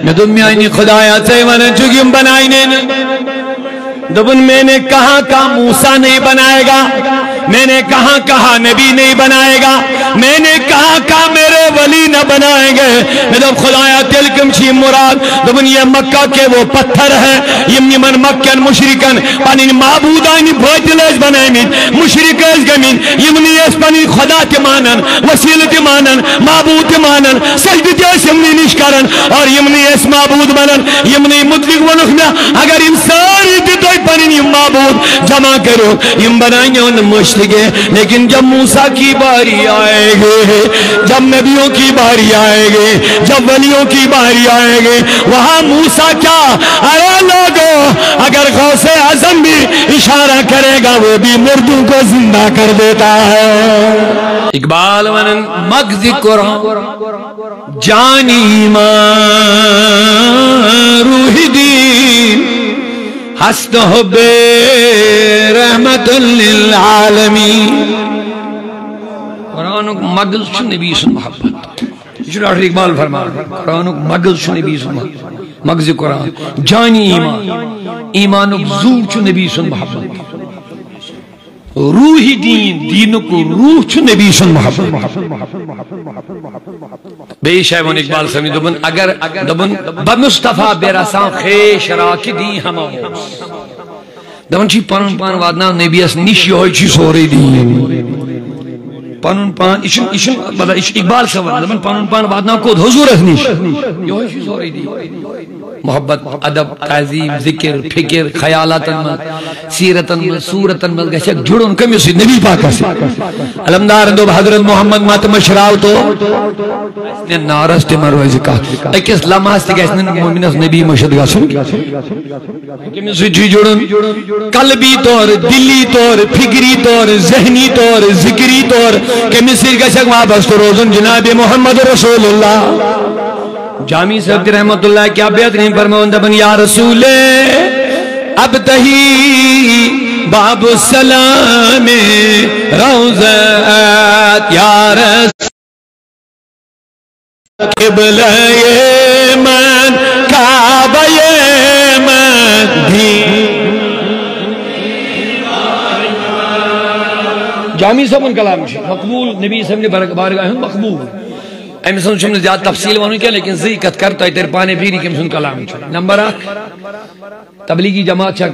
میں دم میانی خدایا سے ونن چگیم بنائی نے دبن میں نے کہا موسیٰ نہیں بنائے گا، میں نے کہا نبی نہیں بنائے گا، میں نے کہا میرے ولی نہ بنائیں گے۔ میں دب خدایا تلکم چی مراد دبن یہ مکہ کے وہ پتھر ہیں یمنی من مکن مشرکن پانین معبودانی بھوتلیش بنائیمین مشرکیش گمین یمنی اس پانی خدا تمانن وسیل تمانن معبود تمانن سجدت اس یمنی نشکرن اور یمنی اس معبود بنن یمنی مطلق ونخنا اگر انسانی دیتوئی پانین یم معبود جمع کرو یم بنائیں گے ان مشرکے، لیکن جب موسیٰ کی باری آئے گے، جب نبیوں کی باری آئے گے، جب ولیوں کی باری آئے گے، وہاں موسیٰ کیا ارے لوگو اگر غوث اعظم بھی اشارہ کرے گا وہ بھی مردوں کو زندہ کر دیتا ہے۔ اقبال ونن مغز قرآن جانی ایمان روح دین ہست حب رحمت للعالمین۔ قرآن مغز چھو نبی سن محبت، یہ ڈاکٹر اقبال فرما قرآن مغز چھو نبی سن محبت، مغز قرآن جانی ایمان، ایمان زور چھو نبی سن محبت، روحی دین کو روح چھو نبی سن محبت۔ بے شیبون اقبال سمجھ دبن اگر دبن بمصطفیٰ برسان خیش راکی دی ہم آموز دبن چی پانن پان وادنا نبی اس نیشی ہوئی چی سوری دی پانن پان اقبال سوال دبن پانن پان وادنا کود حضور اس نیش یہ ہوئی چی سوری دی محبت ادب تعظیم ذکر فکر خیالات سیرتن صورتن گشک جڑن کمی سی نبی پاکا سی علمدار دو حضرت محمد مات مشراو تو نارستی مرویزی کہا ایکس لمحہ سی گیسن مومنس نبی مشد گا سن کمی سی جی جڑن قلبی طور دلی طور فکری طور ذہنی طور ذکری طور کمی سی گشک وابست روزن جناب محمد رسول اللہ۔ جامی صاحب رحمت اللہ کیا بہترین فرمان دبن یا رسول ابتہی باب السلام روزت یا رسول قبلہ من کعبہ من بھی۔ جامی صاحب ان کلام مقبول نبی صاحب نے بارگاہ مقبول ایم سن شمن زیادہ تفصیل وانو کیا لیکن ذکر کرتا ہے تیر پانے پیری کم سن کلام چھو۔ نمبر 8 تبلیغی جماعت چھا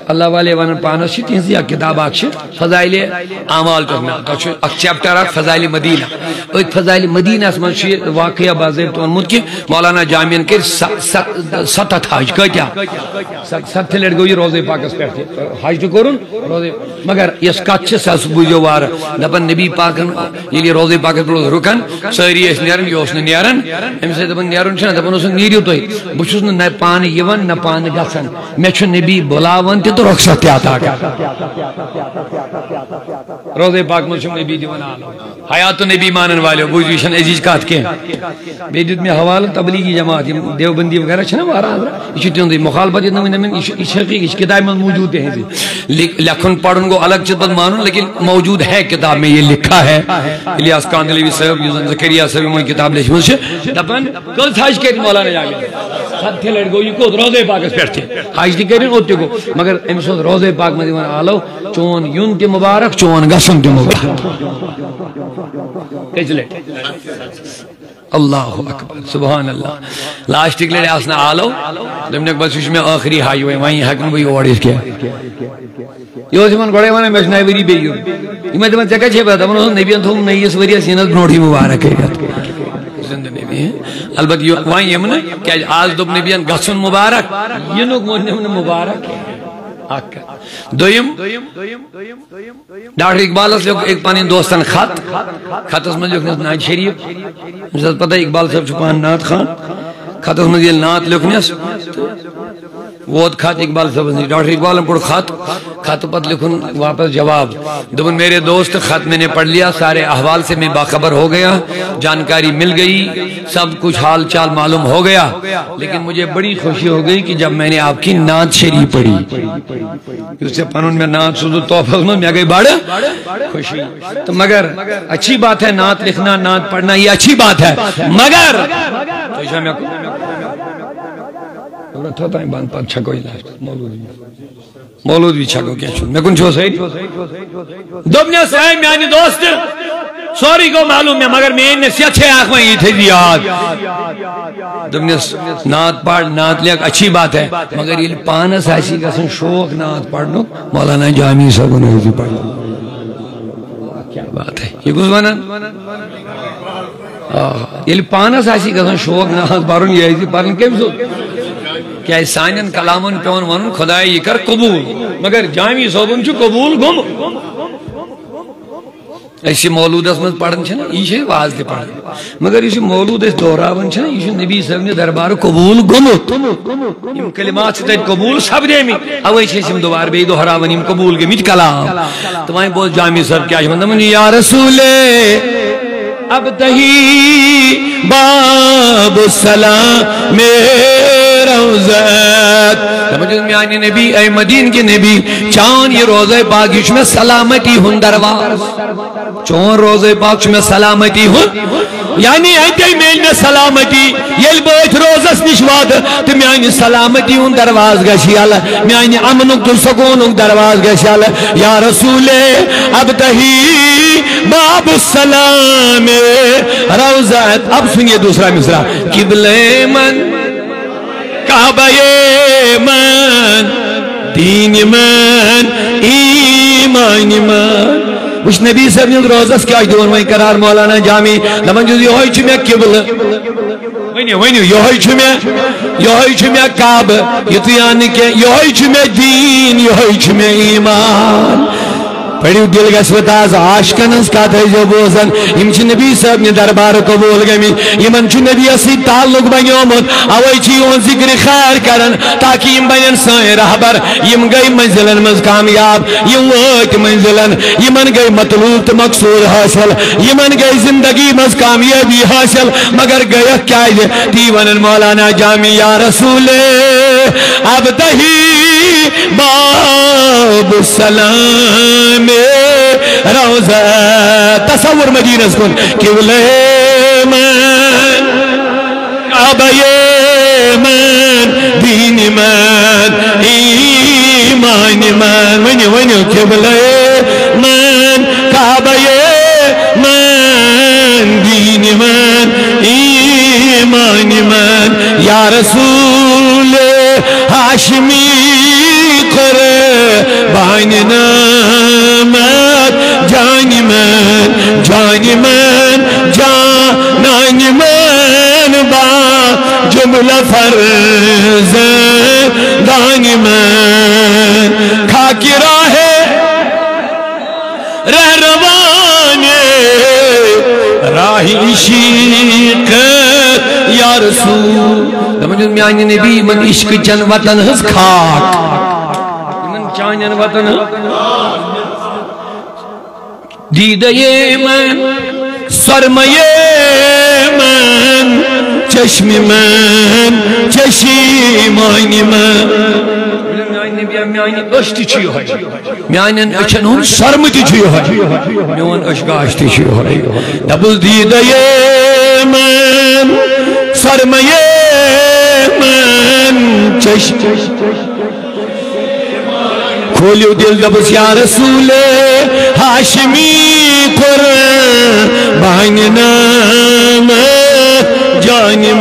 اللہ والے وانا پانا چھو تینسی ایک کتاب آکشو فضائل اعمال کرنا ایک چیپٹر آکھ فضائل مدینہ ایک فضائل مدینہ اس من شیر واقعہ بازیب تو انمود کی مولانا جامعین کے 7 حاج کہتیا 7 لڑ گوئی روزے پاک اس پہتے حاج تو کرن روزے مگر اس کچھ ساس بوجو وار دبن نبی پاکن یہ روزے پاک پر رکن ساری اس نیرن یوس نیرن ہم سے دبن نیرن چھنا دبن اس نیریو تو بچوس نہ پان یون نہ پان گسن میں چھو نبی بلاون تے تو رخصت آتا گا روزے پاک میں چھو نبی دیوان آلو حیات نبی مانن والے بوجوشن عزیز کات کے بیدت میں حوال تبلیغی جماعت دیوبندی وغیرہ چھنا وارا یہ چھو دی مخالفت اتنا میں اس حقیق اس کتاب میں موجود ہیں لکھن پڑھن کو الگ چیز مانن لیکن موجود ہے کتاب میں یہ لکھا ہے الیاس کاندلیوی صاحب زکریہ صاحب میں کتاب لکھی مجھے دپن کل حج کے مولانا جا گئے ساتھ تھے لڑ گو یہ کو روزے پاک اس پیٹھتے حج نہیں کریں ہوتے کو مگر امسود روزے پاک میں دیوان آلو چون یون تی مبارک چون گسن تی مبارک کچھ اللہ اکبر سبحان اللہ لاسٹک لڑے آسنا آلو دمنے بس اس میں آخری حج ہوئے وہیں حکم بھی اوڑیس کیا یہ زمان گوڑے وانا میں نئی وری بیگیو یہ میں دمان چکا چھے بتا منو نبی انتوں نئی اس وری سینت بنوٹی مبارک ہے زندہ نبی ہے البت وہاں یہ من کہ آج دب نبیان گسن مبارک یہ نوک من مبارک ہے دویم ڈاکٹر اقبال سے ایک پانی دوستان خط اس میں جو نائد شریف مجھے پتہ اقبال صاحب چھپان نات خان خط اس میں یہ نات لکھنیس ووت خط اقبال صاحب ڈاکٹر اقبال پڑھ خط پت لکھن واپس جواب دبن میرے دوست خط میں نے پڑھ لیا، سارے احوال سے میں باخبر ہو گیا، جانکاری مل گئی، سب کچھ حال چال معلوم ہو گیا، لیکن مجھے بڑی خوشی ہو گئی کہ جب میں نے آپ کی نعت شریف پڑھی، اس سے پنن میں نعت سدو توفق میں گئی بڑھ خوشی۔ تو مگر اچھی بات ہے نعت لکھنا، نعت پڑھنا، یہ اچھی بات ہے، مگر مولود بھی چھکو کیا چھو میں کن چھو سہی دبنی سہی میانی دوست سوری کو معلوم ہے، مگر میں نصیحت ہے آنکھ میں یہ تھی یاد دبنی نعت پڑھ نعت لکھ اچھی بات ہے، مگر یہ پانس ایسی قسم شوق نعت پڑھنو مولانا جامی صاحب نے بھی پڑھا، کیا بات ہے یہ کچھ بنا یہ پانس ایسی قسم شوق نعت پڑھن یہ ایسی پڑھن کیم سو کیا سانین کلامن پیون ون خدا یہ کر قبول، مگر جامی صوبن چو قبول گم ایسی مولود اسمت پڑھن چھنا یہ واضح تے پڑھن، مگر یہ مولود اس دہراون چھنا یہ نبی صاحب نے دربار قبول گمت یم کلمات سے قبول سب دے می اوے چھم دوبار بے دہراون یم قبول گمت کلام تو وہیں بہت جامی صاحب کیا من یا رسول اب تہی باب السلام روزت میانی نبی اے مدین کے نبی چون یہ روزہ پاک اس میں سلامتی ہن درواز چون روزہ پاک اس میں سلامتی ہن یعنی ایتے میل میں سلامتی یل بوچ روزس نشواد تو میانی سلامتی ہن درواز گشی اللہ میانی امنک تو سکونک درواز گشی اللہ یا رسول اب تہی باب السلام روزت اب سنیے دوسرا مصرع قبلے من کعبہ من دین من ایمان من وش نبی صاحب نے روزس کیا دون وہیں قرار مولانا جامی لمن جو یہ ہوئی چھمیں قبل وینیو یہ ہوئی چھمیں کعبہ یہ تو یعنی کہ یہ ہوئی چھمیں دین یہ ہوئی چھمیں ایمان پڑھیو دل گسوت آز عاشقن اس کا تھے جو بوزن یم چھ نبی صاحب نے دربار قبول گمی یمن چھ نبی اسی تعلق بنیومت اوئی چھ یون ذکر خیر کرن تاکہ یم بنین سائیں رہبر یم گئی منزلن مز کامیاب یم وقت منزلن یمن گئی مطلوب مقصود حاصل یمن گئی زندگی مز کامیابی حاصل مگر گئی کیا ہے دیوان مولانا جامی یا رسول اب تہی باب السلام روزہ تصور مدینہ سکن قبلے من کعبہ من دین من ایمان من ونیو قبلے من کعبہ من دین من ایمان من یا رسول ہاشمی بان نامت جانی من با جملہ فرز دانی من کھاکی راہ رہروانے راہی عشق یا رسول لمجد میانی نبی من عشق چن وطن ہز کھاک چانین وطن دیدے من سرمے من چشم من چشیمانی من میانی اشتی چی ہوئی میانی اچھن ہون سرمتی چی ہوئی میون اشگاشتی چی ہوئی دبل دیدے من سرمے من چشم کھولیو دل دبس یا رسول ہاشمی قربان نامت جانی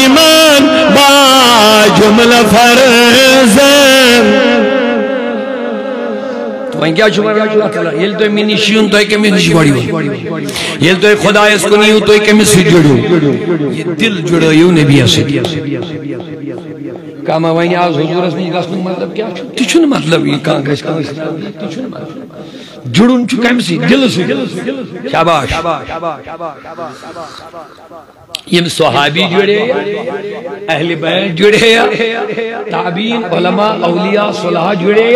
من با جملہ فرزن تو وہیں کیا شمار اللہ تعالیٰ یہ تو میں نشیون تو ایک میں نشواری ہو یہ تو خدا اس کو نہیں ہو تو ایک میں سے جڑو یہ دل جڑو یوں نبی سے کاما وہیں آز حضور اس میں گسن مطلب کیا چھو مطلب یہ کہاں گش کہاں اس جڑن چھ کم سی دل سی شاباش یم صحابی جڑے اہل بیت جڑے تابعین علماء اولیاء صلحاء جڑے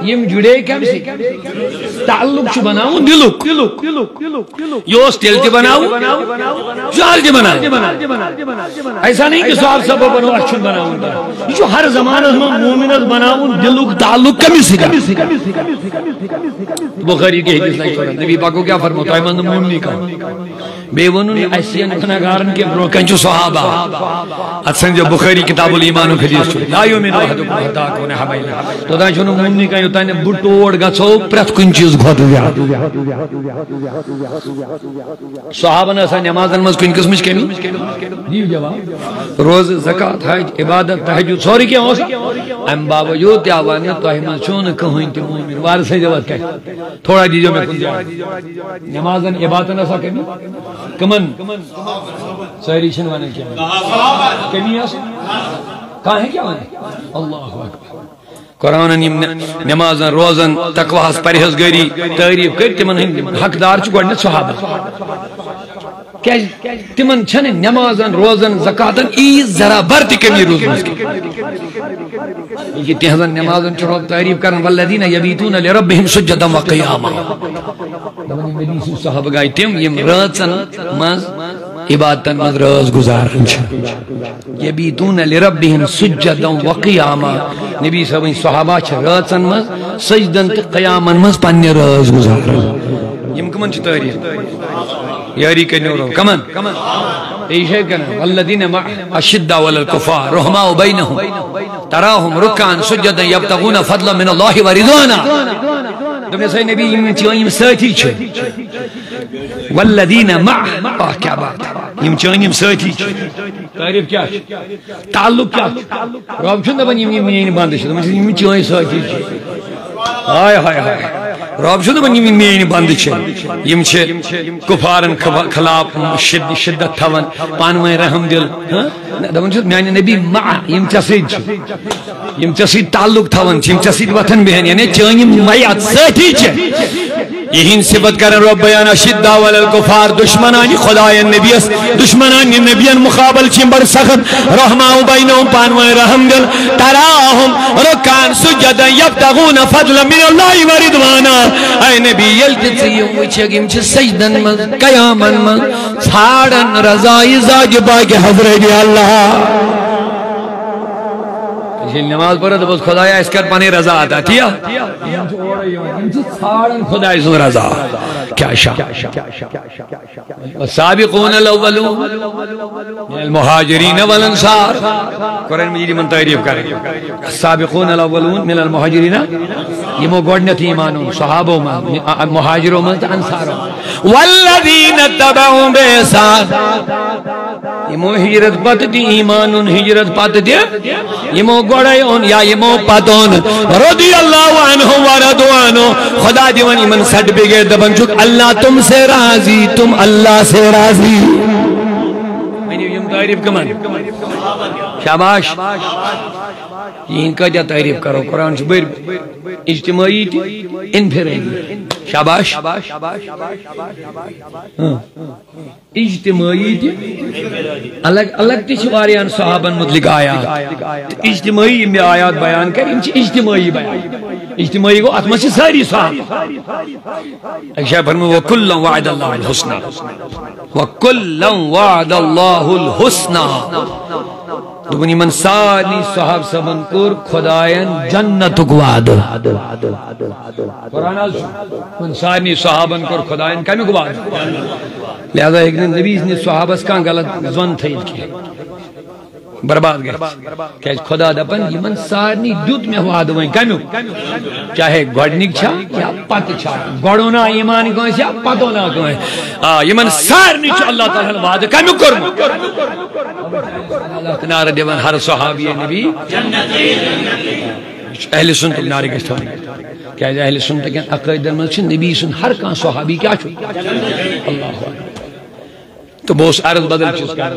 یم جڑے کم سی تعلق چھ بناؤ دلک یوس تیل چھ بناؤ جال چھ بناؤ ایسا نہیں کہ صاحب سب بنو اچھن بناؤ یہ جو ہر زمانہ میں مومنت بناؤ دلک تعلق کمی سی بخاری کے حدیث نہیں چھوڑا نبی پاک کو کیا فرماتا ہے من مومنی کا بے ونن ایسین گناہگارن کے بروکن چو صحابہ اتسن جو بخاری کتاب الایمان حدیث چھوڑا لا یومن احدکم حتی کون حبیلا تو دا چھوڑا مومنی کا یوتا ہے بٹوڑ گا چھو پرت کن چیز گھوٹ گیا صحابہ نے ایسا نماز انماز کن قسمش کمی دیو جواب روز زکاة حج عبادت تحجد سوری کیا ہو سا ام باوجود تیاوانی توہمان چون کہویں تی مومن وارد سے جواب کہا تھوڑا دیجو میں کن جائے نماز عبادت ایسا کمی کمن سہری شنوانے کیا کمی ایسا کہاں ہے کیا وانے اللہ اکبر قرآن نمازن روزن تقواس پرہیزگاری تعریف کر تمن حقدار چھ گوڑنے صحابہ تمن چھن نمازن روزن زکاتن ای ذرا برتی کمی روز مسکی یہ تہذن نمازن چھ تعریف کرن والذین یبیتون لربہم سجدا وقیاما صحابہ گئی تم یم راتن مز عبادتن مز راز گزارن چھ یبیتون لربہم سجدا وقیاما نبی صاحب صحابہ چھ راتن مز سجدن تے قیامن مز پنی راز گزارن یم کمن چھ تعریف یاری کرنے رو کمن ایشہ کرنے والذین مع اشدہ والکفار رحماء بینہم تراہم رکعن سجدن یبتغون فضلا من اللہ ورضوانا دمیں صحیح نبی یم ساتھی چھے والذین مع کیا بات یم ساتھی چھے تعریف کیا چھے تعلق کیا چھے رب چھن دبن یم باندش یم ساتھی چھے آئے ہائے ہائے رب شد بن یم مین بند چھ یم چھ کفارن خلاف شدت تھون پانویں رحم دل دپن چھ میانہ نبی مع یم چسید چھ یم چسید تعلق تھون یم چسید وطن بہن یعنی چانیم میات ساتھی چھ یہین صفت کرن رب بیان اشدہ والکفار دشمنانی خدای نبیس دشمنانی نبیان مقابل چھ بڑ سخت رحماء بینہم پانویں رحم دل تراہم رکعن سجدا یبتغون فضلا من اللہ ورضوانا اے نبی یلجت یم وچھگیم چھ سجدن من قیامن من چھاڑن رضائی زاجبہ کے حضرت اللہ نماز پڑھا تو بس خدایا اس کر پانے رضا آتا تھیا چھاڑن خدای سن رضا کیا شاہ والسابقون الاولون من المہاجرین والانصار قرآن مجید من تعریف کریں السابقون الاولون من المہاجرین یہ مو گوڑنت ایمانون صحابوں من مہاجروں من انصاروں والذین اتبعون بإحسان یہ مو ہجرت پت دی ایمانون ہجرت پت دی یہ مو گوڑے ان یا یہ مو پتون رضی اللہ عنہ وردوانو خدا دیوان ایمن سٹ بگے دبن چک اللہ تم سے راضی تم اللہ سے راضی میں نے یم تعریف کمان شاباش یہ ان کا جا تعریف کرو قرآن سے بیر اجتماعی تھی انفرادی شاباش اجتماعی تھی الگ تیچ واریان صحابن مطلق آیات اجتماعی میں آیات بیان کر ان چی اجتماعی بیان اجتماعی کو اتمسی ساری صحاب ایک شاہ فرمو وَكُلًّا وَعَدَ اللَّهُ الْحُسْنَى وَكُلًّا وَعَدَ اللَّهُ الْحُسْنَى دبنی من ساری صحاب سبن کور خدایان جنت گواد قرآن آل من ساری صحابن کور خدایان کمی گواد لہذا ایک دن نبی نے صحابس کان غلط زون تھیل کی برباد گئے کہ خدا دپن یہ من سارنی دوت میں وعد ہوئیں کمیو چاہے گوڑنک چھا یا پت چھا گوڑونا ایمان کوئیں یا پتونا کوئیں یہ من سارنی چھا اللہ تعالیٰ وعد کمیو کرم اللہ تنار دیوان ہر صحابی نبی اہل سنت ناری گشت ہوئی کہ اہل سنت کیا عقیدہ ملچن نبی سن ہر کان صحابی کیا چھو اللہ تو بہت عرض بدل چیز کر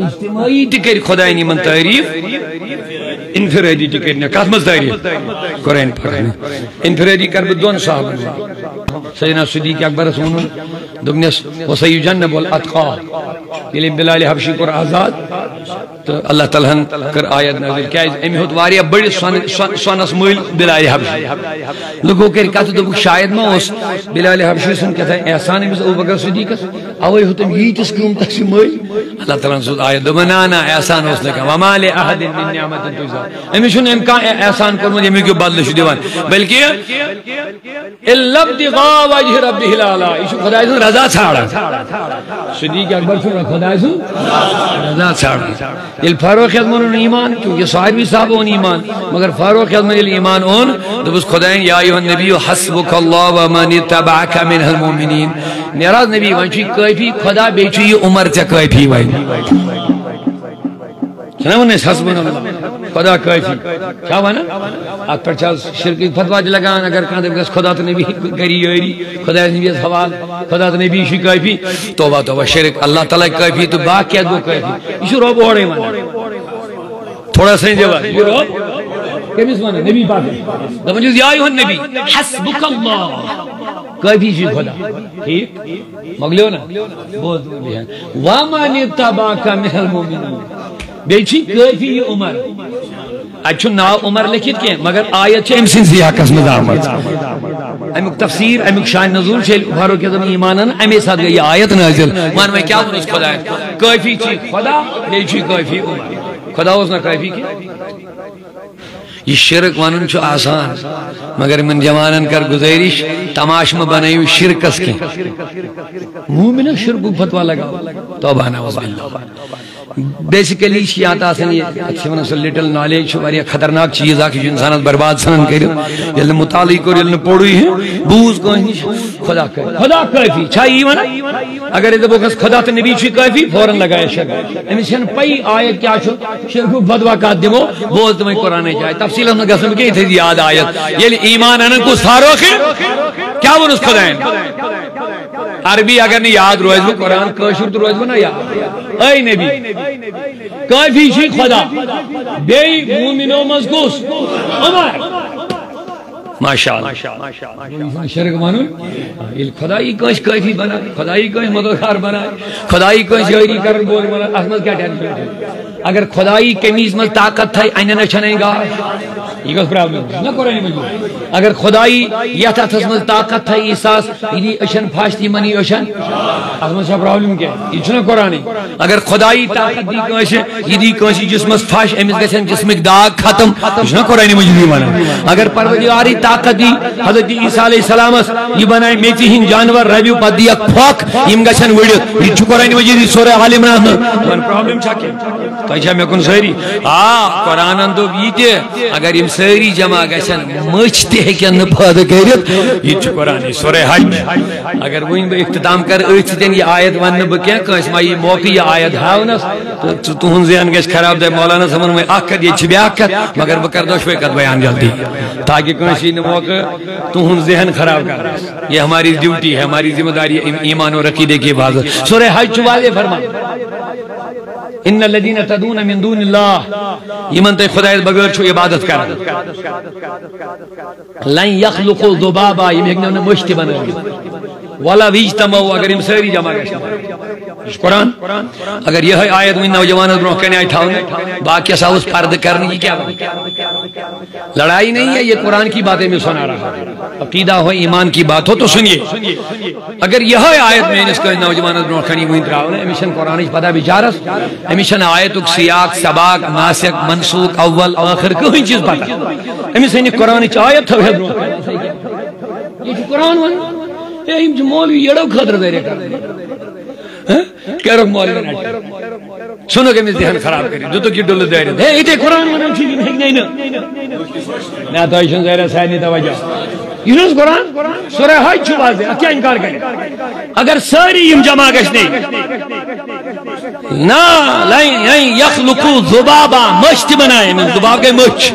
اجتماعی تکر خدا من تعریف انفرادی تکر کت مز تعریف قرآن پاک انفرادی کر بہ دون صحابن سیدنا صدیق اکبر ون دس وسیجنب الاتقى یل بلال حبشی کور آزاد تو اللہ تعالیٰ کر آیت نازل کیا امی ہوت واریا بڑی سونس مل بلال حبشی لوگوں کر کت دب شاید ما اس بلال حبشی سن کہتا ہے احسان امس ابوبکر صدیق اوے ہوتم یتس قیمتس مل اللہ تعالیٰ سن آیت دبنانا احسان اس لگا وما لاحد من نعمت تجزا امی شن ام کا احسان کرمو یمی کو بدل شو دیوان بلکہ الا ابتغاء وجه ربه الاعلى یہ خدا سن رضا چھاڑا صدیق اکبر سن خدا سن رضا چھاڑا یہ فاروق اعظم ایمان کیونکہ صحابی صاحب اون ایمان مگر فاروق اعظم ایمان اون تو اس خدا یا ایھا النبی حسبک اللہ ومن تبعک من المؤمنین نیراز نبی ونچی کافی خدا بیچی عمر چ کافی وای چھنا ون حسبنا اللہ خدا کافی کیا وانا ات پر چل شرک فتوا لگان اگر کان بس خدا تو نبی کری یری خدا نبی حوال خدا تو نبی شی کافی توبہ توبہ شرک اللہ تعالی کافی تو باقی دو کافی یہ روب اوڑے من تھوڑا سا جواب یہ روب کیمس من نبی پاک دبن یا ایھا النبی حسبک اللہ کافی شی خدا ٹھیک مگلیو نا بہت بڑھیا ومن تبعک من المؤمنین بیچی کافی عمر اچھو ناو عمر لکھت کی مگر آیت چھ ام سن سیاقس میں آمد امیک تفسیر امیک شان نزول چھ فاروق اعظم ایمانن امی ساتھ گئی آیت نازل مان میں کیا ونس خدا ہے کافی چھ خدا بیچی کافی عمر خدا اس نہ کافی کی یہ شرک ونن چھ آسان مگر من جوانن کر گزارش تماش میں بنائیو شرکس کی مومن شرک فتوا لگا توبہ نعوذ باللہ بیسیکلی شیعات آسن یہ لٹل نالیج واریاہ خطرناک چیز آکھ انسان برباد سنن کرو یل مطالعہ کرو یل پڑھوئی ہے بوز کوئی خدا کافی خدا کافی چھائی ون اگر یہ بوکس خدا تو نبی چھ کافی فوراً لگایا شرک امس چھن پئی آیت کیا چھ شرک فتوا کا دمو بول تمہیں قرآن چاہے تفصیل ہم گسم کی تھی یاد آیت یل ایمان ان کو فاروق کیا ونس خدا ہے عربی اگر نہیں یاد روز وہ قرآن کاشر تو روز بنا یاد اے نبی کافی شی خدا بے مومنوں مزگوس عمر ماشاءاللہ شرک مانو خدائی کاش کافی بنا خدائی کاش مددگار بنا خدائی کاش جاری کر بول بنا احمد کیا ٹینشن اگر خدائی کمیز میں طاقت تھا اینا نہ چھنے گا یہ کس پرابلم نہ قرآن مجھے اگر خدائی یا تھا تھسمل طاقت تھا احساس یہ اشن پھاشتی منی اشن احمد شاہ پرابلم کیا یہ چھنے قرآن اگر خدائی طاقت دی کاش یہ دی کاش جسمس پھاش امس گژھن جسمک داغ ختم یہ چھنے قرآن مجھے دی مانا اگر پروردگاری طاقت دی حضرت عیسیٰ علیہ السلام یہ بنائے میتی ہن جانور ریویو پا دیا کھوک یم گژھن وڑت یہ چھو قرآن مجھے دی سورہ آل عمران ون پرابلم چھا کیا تو اچھا میں کن ساری قرآن اندو بیتے اگر یم ساری جمع گژھن مجھتے ہیں کہ نپاد کرت یہ چھو قرآن سورہ حج اگر وہ ان اختتام کر اچھتیں یہ آیت ون بکیا کس ما یہ موقع یہ آیت ہاونس تو تہن ذہن گژھِ خراب دے مولانا سمن میں اکھ یہ چھ بیاکھ مگر بہ کر دو شوے کت بیان جلدی تاکہ کانسی نہ موقع تہن ذہن خراب کر یہ ہماری ڈیوٹی ہے ہماری ذمہ داری ایمان و عقیدے کی حفاظت سورہ حج والے فرما ان الذين تدعون من دون الله یمن تے خدا بغیر چھو عبادت کر لن يخلقوا ذبابا یم ہیکن مشتی بنا ولا ویجتمعوا اگر یم ساری جمع گژھن قرآن اگر یہ آیت میں نوجوان برو کنے آئی تھاؤں باقی ساوس پرد کرنے کی کیا لڑائی نہیں ہے یہ قرآن کی باتیں میں سنا رہا عقیدہ ہو ایمان کی بات ہو تو سنیے اگر یہ آیت میں اس کو نوجوان برو کنے ہوئی تراؤں امیشن قرآن اس پتہ بیچارس امیشن آیت سیاق سباق ناسک منسوق اول آخر کوئی چیز پتہ امیشن قرآن چ آیت تھا یہ قرآن ون یہ مولوی یڑو خطر دے رہے کہرو مولوی سنو کہ میں ذہن خراب کری جو تو کی ڈل دے رہے ہے یہ قرآن ون چیز نہیں نہ تو ایشن ظاہر سائنی توجہ یہ قرآن سورہ حج چھو واضح کیا انکار کریں اگر ساری یم جمع گشنے نا لن یخلقو ذبابا مشت بنائے من ذباب کے مچ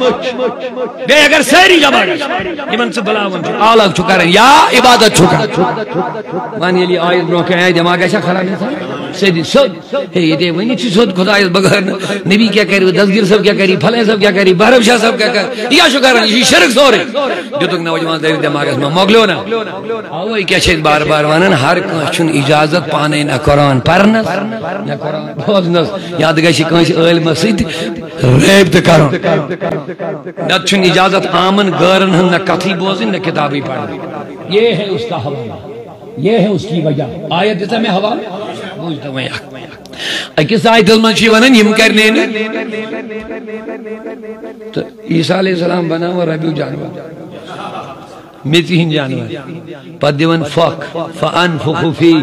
دے اگر ساری جمع گشنے ایمن سے بلا من آلہ چھو کریں یا عبادت چھو کریں مانی علی آیت برو کہ آئے جمع گشا خراب انسان سیدھی سود یہ دے ونی چھ سود خدا اس بغیر نبی کیا کہہ رہی دستگیر صاحب کیا کہہ رہی پھلے صاحب کیا کہہ رہی بہرم شاہ صاحب کیا کہہ رہی یا شکر یہ شرک سورے جو تک نوجوان دے دماغ اس میں مغلو نا اوے کیا چھ بار بار ونن ہر کچھ اجازت پانے نہ قرآن پڑھنا نہ قرآن بوزنس یاد گژھِ کٲنٛسہِ عٲلمس سۭتۍ ریب تہِ کرُن نتہٕ چھُنہٕ اجازت عامن غٲرن ہٕنٛز نہ کتھٕے بوزٕنۍ نہ کتابٕے پڑھنۍ یہ ہے اس کا حوالہ یہ ہے اس کی وجہ آیت دِژا مےٚ حوالہ بوٗزتو وۄنۍ اکھ أکِس آیتس منٛز چھِ ونان یِم کرنے تہٕ عیسیٰ علیہ السلام بناوان ربیو جانور میژِ ہٕنٛدۍ جانور پتہٕ دِوان پھۄکھ فانفخ فی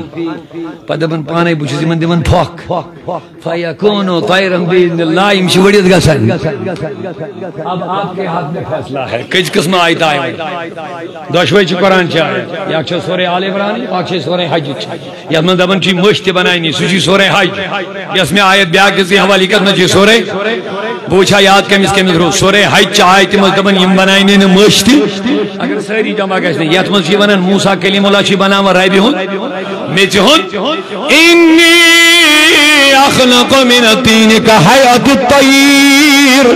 پتہٕ دپان پانے بہٕ چھُس یِمن دِوان پھۄکھ فیکونو طیرا باذن اللہ یِم چھِ ؤڑِتھ گژھان اب آپ کے ہاتھ میں فیصلہ ہے کٔژ قٕسمہٕ آیتہٕ آیہِ دۄشوے چھِ قرآن چہِ آیت یا چھِ سورہ آل عمران اکھ چھِ سورہ حج یتھ منٛز دپان چھِ مٔچھ تہِ بناونہِ سُہ چھِ سورہ حج یۄس مےٚ آیت بیاکھ دِژٕے حوالہٕ یہِ کتھ منٛز چھِ سورہ بہٕ وٕچھٕ ہا یاد کٔمِس کٔمِس روٗد سورہ حج چہِ آیتہِ منٛز دپان یِم بناونہِ نہٕ مٔچھ تہِ اگر سٲری جمع گژھِ نہٕ یتھ منٛز چھِ ونان موسیٰ کلیم اللہ چھِ بناوان ربہِ ہُنٛد میژِ ہُنٛد انی اخلق من الطین کحیات الطیر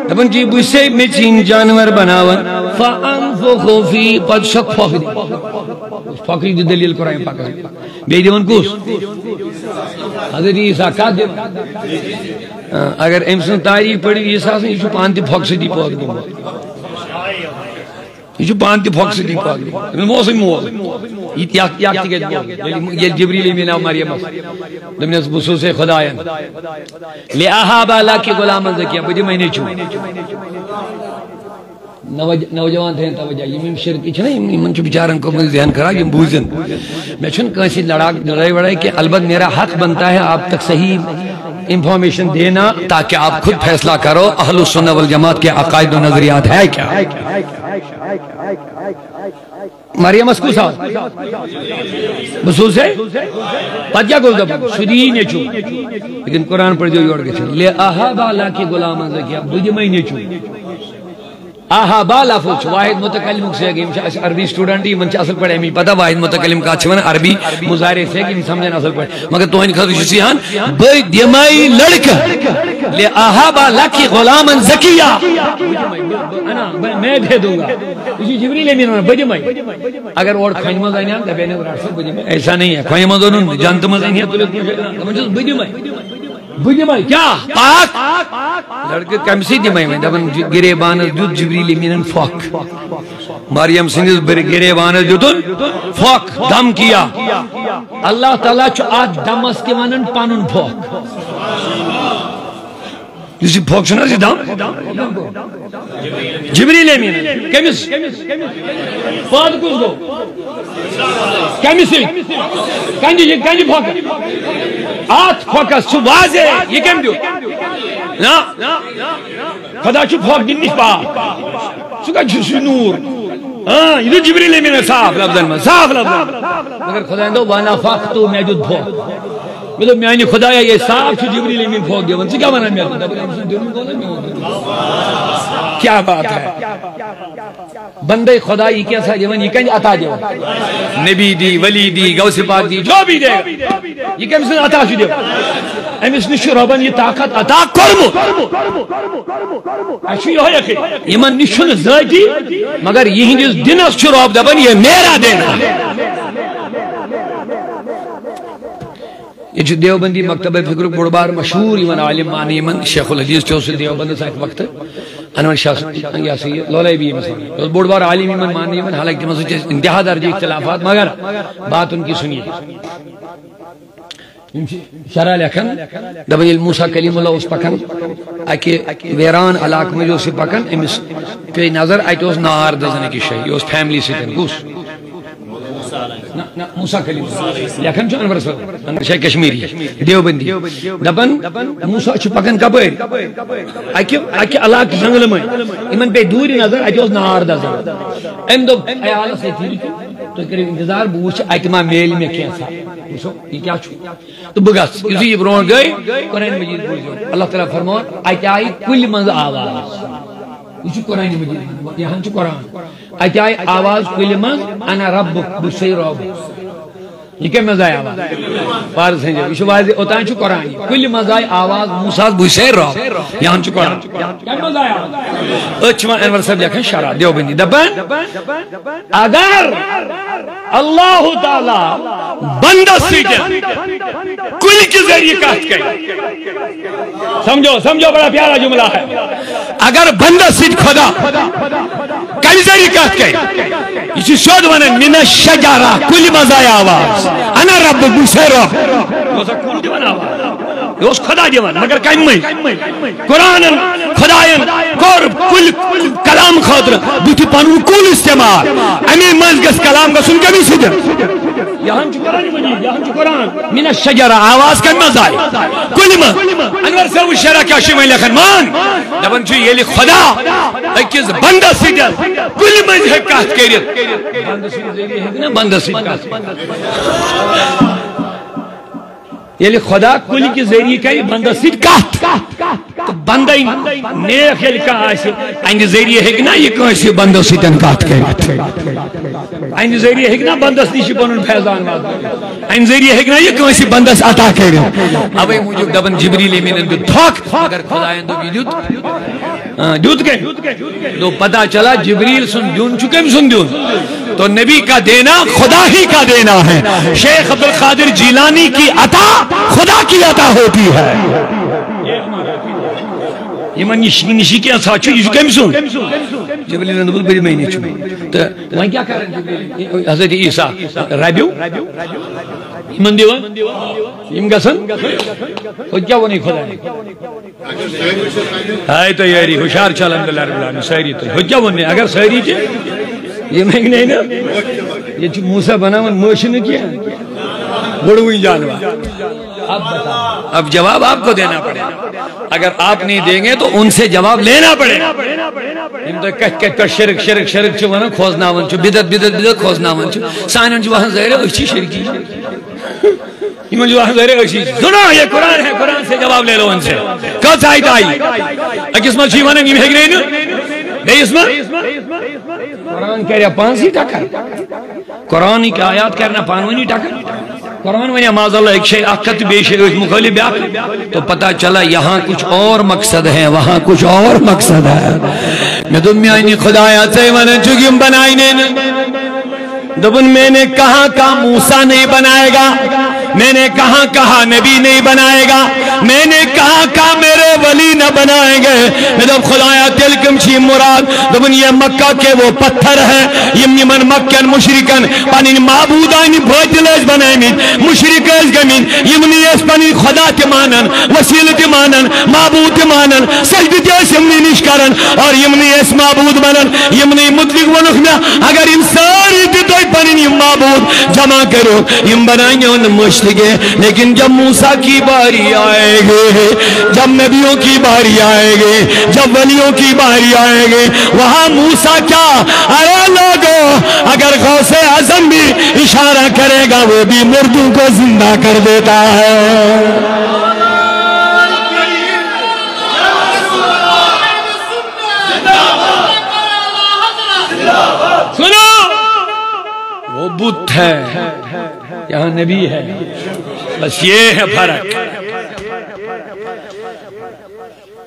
دپان جی بہٕ چھُسے میژِ ہٕنٛدۍ جانور بناوان فانفخ فی پتہٕ چھکھ پھۄکھ دِوان پھۄکھٕچ تہِ دلیٖل قرآن پاکس بیٚیہِ دِوان کُس حضرت عیسیٰ کتھ دِوان اگر أمۍ سٕنٛز تاریٖخ پٔرِو عیسیٰ سٕنٛز یہِ چھُ پانہٕ تہِ پھۄکہٕ سۭتی پٲدٕ گوٚمُت یہ پان تہ پھۄکھ سۭتی پٲدٕ موسٕے مول یہ تہِ گژھِ ییٚلہِ جبریٖل أمِن آو مریمس دوٚپنس بہٕ چھُسے خۄداین لِأَهَابَ لَكِ غُلامًا زَكِيًّا بہٕ دِمے نیٚچوٗ نوجوان تھٲیِن توجہ یِم شرکی چھِنہ یِمن چھُ بِچارن کوٚرمُت ذہن خراب یِم بوٗزِن مےٚ چھُنہٕ کٲنٛسہِ لڑائی وڑائی کینٛہہ البتہ میرا حق بنتا ہے آپ تک صحیح انفارمیشن دینا تاکہ آپ خود فیصلہ کرو اہل السنہ والجماعت کے عقائد و نظریات ہے کیا مریم اس کو سا بسوس ہے پتہ کیا گوز دب سدی نیچو لیکن قرآن پڑھ جو یوڑ گئے لے آہا بالا کی غلامان زکیہ بجی میں نیچو آہا بالا فوچ واحد متکلم سے کہ ہم عربی سٹوڈنٹ ہی من اصل پڑھے ہمیں پتہ واحد متکلم کا چھوان عربی مظاہرے سے کہ ہم سمجھیں اصل پڑھے مگر تو ان خاطر شسیان بے دمائی لڑکا لے آہا بالا کی غلاما زکیہ میں دے دوں گا اسی جبریل امین ہونا بجی میں اگر اور کھنج مزہ نہیں آتا بینے ورار سے بجی میں ایسا نہیں ہے کھنج مزہ نہیں جانت مزہ نہیں ہے تو بجی میں بجی میں کیا پاک لڑکے کمسی دی میں دبن گرے بانس دیت جبریل امین فوق مریم سنگز گرے بانس دیتن فوق دم کیا اللہ تعالیٰ چو آج دمس کے مانن پانن فوق جسی فوق سنا سی دم جبریل امین کمیس فوق کس گو کمیسی کنجی فوق آت فوقس چو واضح یہ کم دیو نا خدا چو فوق دن نش پاک سکا جسی نور یہ تو جبریل امین صاف لفظن میں صاف لفظن مگر خدا اندو وانا فاق تو موجود فوق میں تو میانی خدایا یہ صاف چھو جبریل امین پھوک دیا ونسی کیا بنا کیا بات ہے بندے خدا یہ کیا سا جیون یہ کنج عطا جو نبی دی ولی دی غوث پاک دی جو بھی دے یہ کم سے عطا چھو دیا امیس نشو ربان یہ طاقت عطا کرمو ایشو یہ ہویا کہ یہ من نشو ذاتی مگر یہ جس دن اس چھو رب دبن یہ میرا دینا یہ دیوبندی مکتبہ فکر بڑ بار مشہور ایمان عالم مانی ایمان شیخ الحدیث چوسر دیوبند سا ایک وقت انور شاہ یاسی لولائی بھی مثلا بڑ بار عالم ایمان مانی ایمان حالانکہ مسجد انتہا درجہ اختلافات مگر بات ان کی سنیے شرح لکھن دبن موسیٰ کلیم اللہ اس پکن اکی ویران علاق میں جو اسی پکن امس پی نظر آئیت اس نار دزنے کی شئی اس فیملی سے تن گوس موسیٰ کلیم لکھن جو انور صاحب شاہ کشمیری دیوبندی دبن موسیٰ چھو پکن کبیر اکی علاق زنگل میں امن پہ دوری نظر آئیت اس نار دزنے ام دو ایال سے تھی تو کریم انتظار بوچھ آئیت ماں میل میں کیسا یہ کیا چھو تو بگس اسی برون گئی قرآن مجید بوجھو اللہ تعالیٰ فرمون آئیت آئی کل منز آواز یہ چھو قرآن مجید یہاں چھو قرآن آئیت آئی آواز کل منز انا ربک بسی رب یہ کیا مزہ آواز فارس ہیں یہ واضح اوتان چھ قرآن کل مزہ آواز موسیٰ بوسے رو یہاں چھ قرآن کیا مزہ آواز اچھوان انور صاحب لکھیں شرح دیو بندی دبن اگر اللہ تعالی بندہ سیدھے کل کے ذریعے کہت گئی سمجھو بڑا پیارا جملہ ہے اگر بندہ سیدھ خدا کل ذریعے کہت گئی اسی شود ونن من الشجرہ کل مزہ آواز انا رب بوسے رو یہ کل دیوان آواز یہ خدا دیوان مگر کم میں قرآن خدایان کور کل کلام خاطر بوتی پانو کل استعمال امی مزگس کلام کا سن کمی سیدھے یہاں چھ قرآن مجید یہاں چھ قرآن من الشجرہ آواز کم مزہ آئی کل ماں انور صاحب شرح کیا شمائی لکھن مان دبن چھو یہ لی خدا اکیز بندہ سیدھے کل مجھ ہے کہت کریت بندہ سیدھے ہے نا بندہ سیدھے کہت یہ خدا کل کے ذریعے کا بندہ سیدھ کہت تو بندہ نیک یل کا آئیسی آئند ذریعے ہے نا یہ کہاں بندہ سیدھن کہت کریت آئند ذریعے ہے نا بندہ سیدھن پانون فیضان ماد آئند ذریعے ہے نا یہ کہاں بندہ عطا کریت ابھی موجود دبن جبریل امینن بھی دھوک اگر خدایان دو بھی دیوت گئے تو پتا چلا جبریل سن دیون چکے سن دیون تو نبی کا دینا خدا ہی کا دینا ہے شیخ عبدالقادر جیلانی کی عطا خدا کی عطا ہوتی ہے یہ من نشی کے ساتھ یہ کم سن جبریل نے بول بڑی مہینے چھو تو وہاں کیا کر رہے ہیں حضرت عیسیٰ رابیو من دیوان یم گسن خود کیا وہ نہیں خدا ہے ہائے تو یاری ہوشار چل الحمدللہ رب العالمین سہری تو خود کیا وہ نہیں اگر سہری تھے یہ مہنگ نہیں نا یہ موسیٰ بنا من موشن کیا بڑوئی جانوا اب جواب آپ کو دینا پڑے اگر آپ نہیں دیں گے تو ان سے جواب لینا پڑے ہم تو کہت کہت کہت شرک شرک شرک چھو ونا کھوزنا ون چھو بدت بدت بدت کھوزنا ون چھو سائنن جو وہاں ظاہر ہے اچھی شرکی یہ جو وہاں ظاہر ہے اچھی سنو یہ قرآن ہے قرآن سے جواب لے لو ان سے کل سائیت آئی اگر اسمہ چھو ونا نیم ہے گرے نو نہیں اسمہ قرآن کہہ رہا پانسی ٹکر قرآن کی آیات کرنا پانونی ٹکر قرآن ونیا ماذ اللہ ایک شئی اکت بے شئی مخالب بیاک تو پتا چلا یہاں کچھ اور مقصد ہے وہاں کچھ اور مقصد ہے میں دنیا انی خدایات سے من چکیم بنائی نہیں دبن میں نے کہا موسیٰ نہیں بنائے گا میں نے کہا نبی نہیں بنائے گا میں نے کہا میرے ولی نہ بنائیں گے میں دب خدایا تلکم چھی مراد دبن یہ مکہ کے وہ پتھر ہے یمنی من مکن مشرکن پانی معبودانی بھوجلش بنائیں مشرکش گمین یمنی اس پانی خدا تمانن وسیل تمانن معبود تمانن سجد تیس یمنی نشکرن اور یمنی اس معبود بنن یمنی مطلق ونخ میں اگر ان ساری دیتوئی پانی معبود جمع کرو یم بنائیں گے ان مشرکے لیکن جب موسیٰ کی باری آئے گے جب نبیوں کی باری آئے گے جب ولیوں کی باری آئے گے وہاں موسیٰ کیا ارے لوگو اگر غوث اعظم بھی اشارہ کرے گا وہ بھی مردوں کو زندہ کر دیتا ہے سنو وہ بت ہے یہاں نبی ہے بس یہ ہے فرق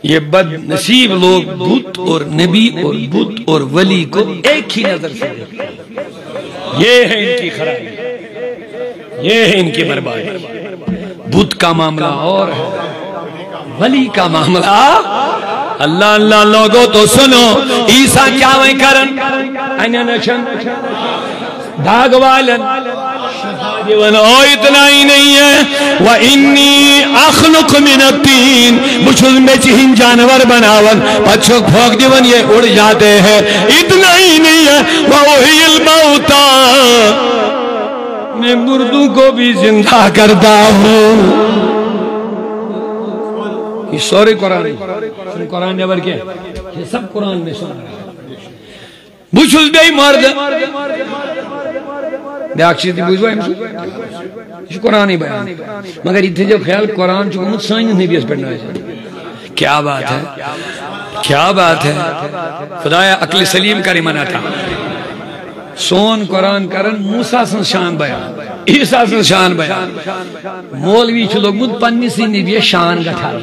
یہ بد نصیب لوگ بت اور نبی اور بت اور ولی کو ایک ہی نظر سے یہ ہے ان کی خرابی یہ ہے ان کی بربادی بت کا معاملہ اور ولی کا معاملہ اللہ اللہ لوگوں تو سنو عیسیٰ کیا وہیں کرن انہیں نشن داغ والن او اتنا ہی نہیں ہے وَإِنِّي أَخْلُقُ مِنَ الطِّينِ مجھل میں چہن جانور بناون پچھو پھوک دیون یہ اڑ جاتے ہیں اتنا ہی نہیں ہے وَأُحْيِي الْمَوْتَى میں مردوں کو بھی زندہ کرتا ہوں یہ سورے قرآن قرآن نے برکے یہ سب قرآن میں سن رہا ہے بچھل بے مرد بیاک چیز دی بوجھوا ہم یہ قرآن ہی بیان مگر اتنے جب خیال قرآن چکو مجھ سائنس نہیں بھی اس پڑھنا ہے کیا بات ہے کیا بات ہے خدایا عقل سلیم کا ریمانہ تھا سون قرآن کرن موسیٰ سن شان بیان عیسیٰ سن شان بیان مولوی چھ لوگمت پنی سی نبی شان گٹھا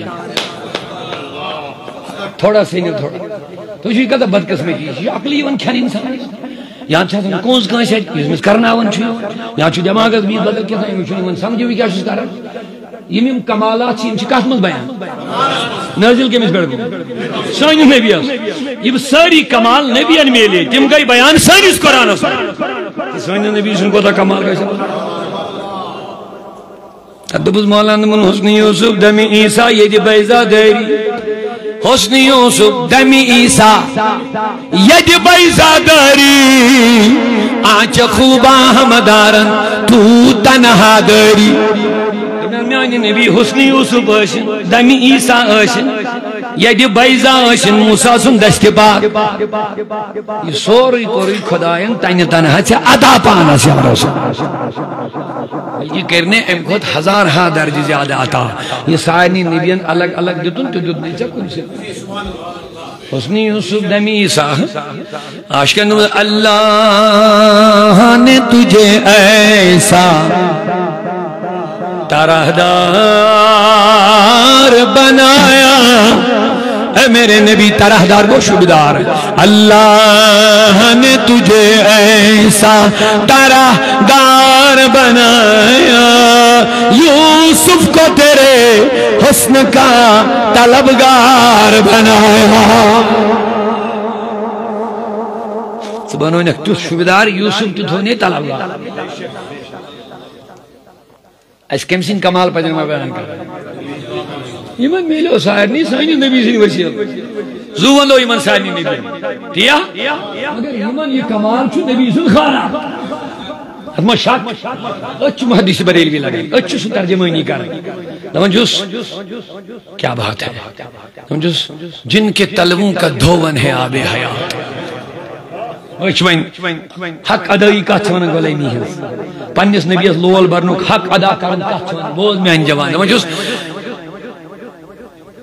تھوڑا سینر تھوڑا تو یہ کتا بدقسمتی یہ عقلی ون کھن انسان یا چھا کونز کانس ہے اس کرناون چھ یا چھ دماغس بھی بدل کیا تھا ان سمجھو کیا چھ کران یم کمالات چھ کت مز بیان نازل کمس پہ سان نبی یہ ساری کمال نبیان میلے تم گئی بیان سانس قرآنس سان نبی سن کوتا کمال گئی دبس مولانا من حسن یوسف دم عیسیٰ ید بیضا داری حسن یوسف دم عیسیٰ ید بیضا داری آنچ خوبا ہمدارن تو تنہا داری میانی نبی حسن یوسف اشن دم عیسیٰ اشن ید بیضا اشن موسیٰ سن دست پاک یہ سوری کوری خدایان تین تنہا چھے عطا پانا سے یہ کرنے ام خود ہزار ہاں درج زیادہ عطا یہ سائنی نبیان الگ الگ دیتن تو دیت نہیں چکن سے حسن یوسف دم عیسیٰ عاشقن اللہ نے تجھے ایسا طرح دار بنایا اے میرے نبی طرح دار وہ شبدار اللہ نے تجھے ایسا طرح دار بنایا یوسف کو تیرے حسن کا طلبگار بنایا سبحانو انک تو شبدار یوسف تو دھونے طلبگار اس کم سن کمال پجن میں بیان کر ایمان میلو سائر نہیں سائنی نبی سن وسیل زوان لو ایمان سائنی نبی تیا مگر ایمان یہ کمال چھو نبی سن خانا اتما شاک اچھ محدث بریل بھی لگا اچھ سن ترجمہ نہیں کر لمن جس کیا بات ہے لمن جس جن کے طلبوں کا دھون ہے آب حیات حق ادائی کا چھونا گولے نہیں ہے پنیس نبیس لول برنوک حق ادا کرن کا چھونا بوز میں انجوان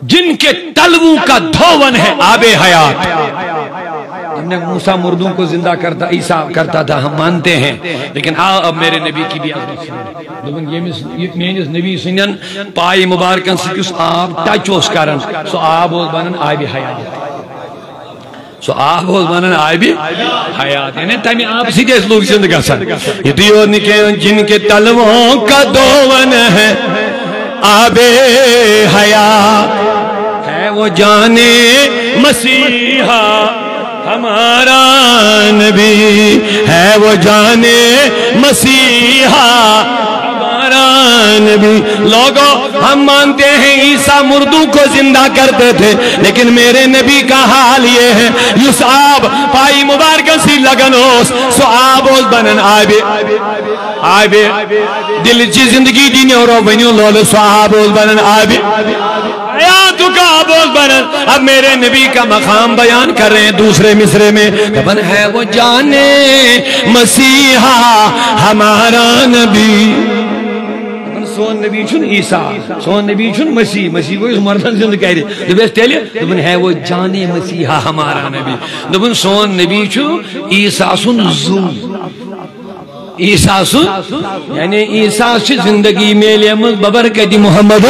جن کے طلبوں کا دھون ہے آب حیات ہم نے موسیٰ مردوں کو زندہ کرتا عیسیٰ کرتا تھا ہم مانتے ہیں لیکن اب میرے نبی کی بھی عظمت سنیں لیکن یہ نبی سنن پائی مبارکن سے کس آپ ٹچ اس کارن سو آپ بوز بنن آب حیات سو آپ بوز بنن آب حیات یعنی تیمی آپ سیدھے اس لوگ زندگا سن یہ دیو نکے جن کے طلبوں کا دھون ہے آب حیات ہے وہ جانے مسیحا ہمارا نبی ہے وہ جانے مسیحا ہمارا نبی لوگوں ہم مانتے ہیں عیسیٰ مردوں کو زندہ کرتے تھے لیکن میرے نبی کا حال یہ ہے یس آب پائی مبارکہ سی لگنوس سو آب اوز بنن آب دل چی زندگی دی نیورو بنیو لولو سو آب اوز بنن آب حیاتو کا آب اوز بنن اب میرے نبی کا مقام بیان کر رہے ہیں دوسرے مصرے میں کبن ہے وہ جانے مسیحا ہمارا نبی سون نبی چھن عیسیٰ سون نبی چھن مسیح مسیح کو اس مردن زند کہہ رہے دبیس تیلے دبن ہے وہ جانے مسیحا ہمارا نبی دبن سون نبی چھن عیسیٰ سن زو عیسیٰ سن یعنی عیسیٰ چھ زندگی میں لیمز ببرکت محمد